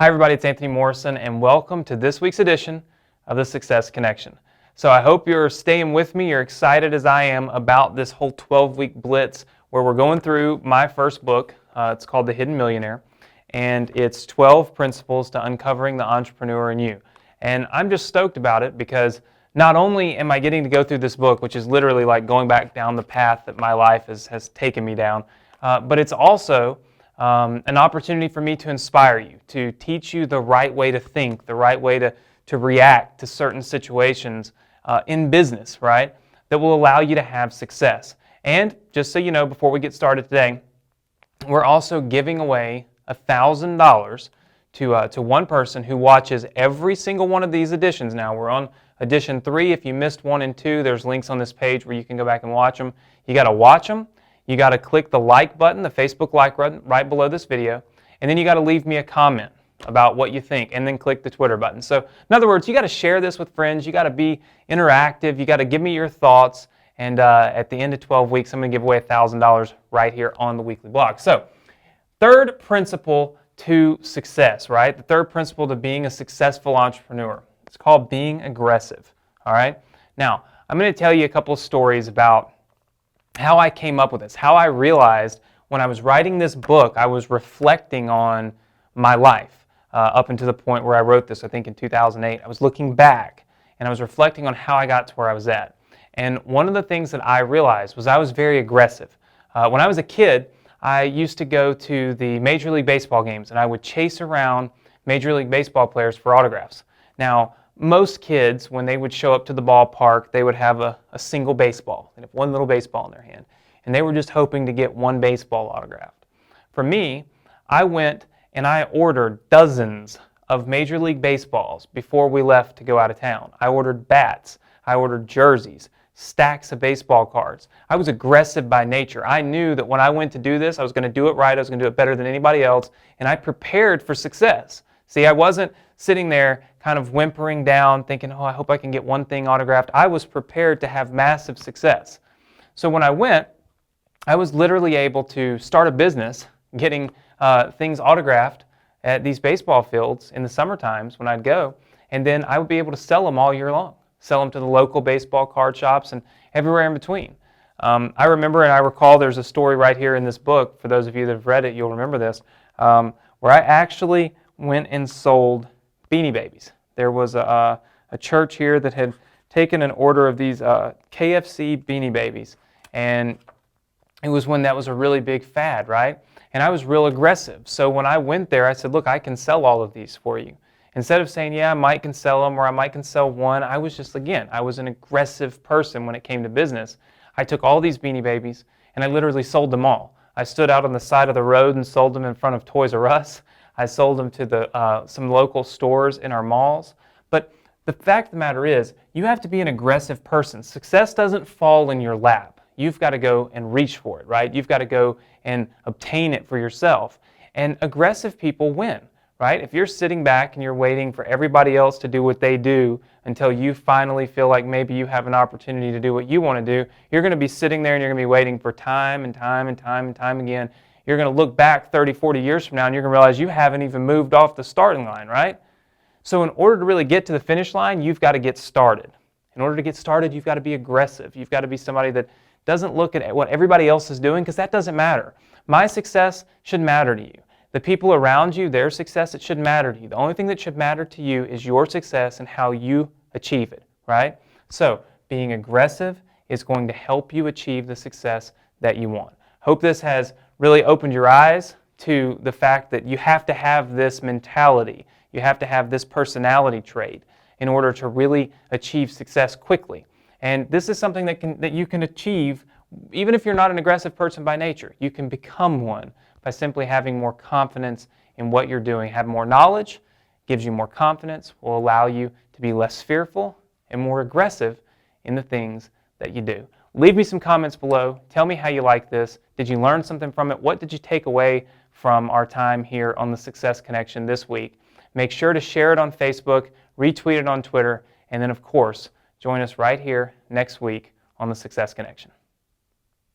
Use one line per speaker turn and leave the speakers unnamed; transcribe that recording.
Hi everybody, it's Anthony Morrison and welcome to this week's edition of the Success Connection. So I hope you're staying with me, you're excited as I am about this whole 12-week blitz where we're going through my first book. It's called The Hidden Millionaire, and it's 12 principles to uncovering the entrepreneur in you. And I'm just stoked about it because not only am I getting to go through this book, which is literally like going back down the path that my life has taken me down, but it's also an opportunity for me to inspire you, to teach you the right way to think, the right way to react to certain situations in business, right, that will allow you to have success. And just so you know, before we get started today, we're also giving away $1,000 to one person who watches every single one of these editions. Now, we're on edition 3. If you missed 1 and 2, there's links on this page where you can go back and watch them. You got to watch them. You got to click the like button, the Facebook like button right below this video, and then you got to leave me a comment about what you think, and then click the Twitter button. So, in other words, you got to share this with friends. You got to be interactive. You got to give me your thoughts. And at the end of 12 weeks, I'm going to give away $1,000 right here on the weekly blog. So, third principle to success, right? The third principle to being a successful entrepreneur. It's called being aggressive. All right. Now, I'm going to tell you a couple of stories about how I came up with this, how I realized when I was writing this book, I was reflecting on my life up until the point where I wrote this, I think in 2008. I was looking back and I was reflecting on how I got to where I was at. And one of the things that I realized was I was very aggressive. When I was a kid, I used to go to the Major League Baseball games and I would chase around Major League Baseball players for autographs. Now, most kids, when they would show up to the ballpark, they would have a single baseball. They'd have one little baseball in their hand. And they were just hoping to get one baseball autographed. For me, I went and I ordered dozens of Major League Baseballs before we left to go out of town. I ordered bats. I ordered jerseys, stacks of baseball cards. I was aggressive by nature. I knew that when I went to do this, I was going to do it right. I was going to do it better than anybody else. And I prepared for success. See, I wasn't sitting there kind of whimpering down thinking, oh, I hope I can get one thing autographed. I was prepared to have massive success. So when I went, I was literally able to start a business getting things autographed at these baseball fields in the summer times when I'd go, and then I would be able to sell them all year long, sell them to the local baseball card shops and everywhere in between. I remember and I recall there's a story right here in this book, for those of you that have read it, you'll remember this, where I actually went and sold Beanie Babies. There was a church here that had taken an order of these KFC Beanie Babies, and it was when that was a really big fad, right? And I was real aggressive. So when I went there, I said, look, I can sell all of these for you. Instead of saying, yeah, I might can sell them or I might can sell one, I was just, again, I was an aggressive person when it came to business. I took all these Beanie Babies and I literally sold them all. I stood out on the side of the road and sold them in front of Toys R Us. I sold them to some local stores in our malls. But the fact of the matter is, you have to be an aggressive person. Success doesn't fall in your lap. You've got to go and reach for it, right? You've got to go and obtain it for yourself. And aggressive people win, right? If you're sitting back and you're waiting for everybody else to do what they do until you finally feel like maybe you have an opportunity to do what you want to do, you're going to be sitting there and you're going to be waiting for time and time and time and time again. You're going to look back 30, 40 years from now and you're going to realize you haven't even moved off the starting line, right? So in order to really get to the finish line, you've got to get started. In order to get started, you've got to be aggressive. You've got to be somebody that doesn't look at what everybody else is doing, because that doesn't matter. My success should matter to you. The people around you, their success, it should matter to you. The only thing that should matter to you is your success and how you achieve it, right? So being aggressive is going to help you achieve the success that you want. Hope this has really opened your eyes to the fact that you have to have this mentality. You have to have this personality trait in order to really achieve success quickly. And this is something that you can achieve even if you're not an aggressive person by nature. You can become one by simply having more confidence in what you're doing. Have more knowledge, gives you more confidence, will allow you to be less fearful and more aggressive in the things that you do. Leave me some comments below. Tell me how you like this. Did you learn something from it? What did you take away from our time here on the Success Connection this week? Make sure to share it on Facebook, retweet it on Twitter, and then, of course, join us right here next week on the Success Connection.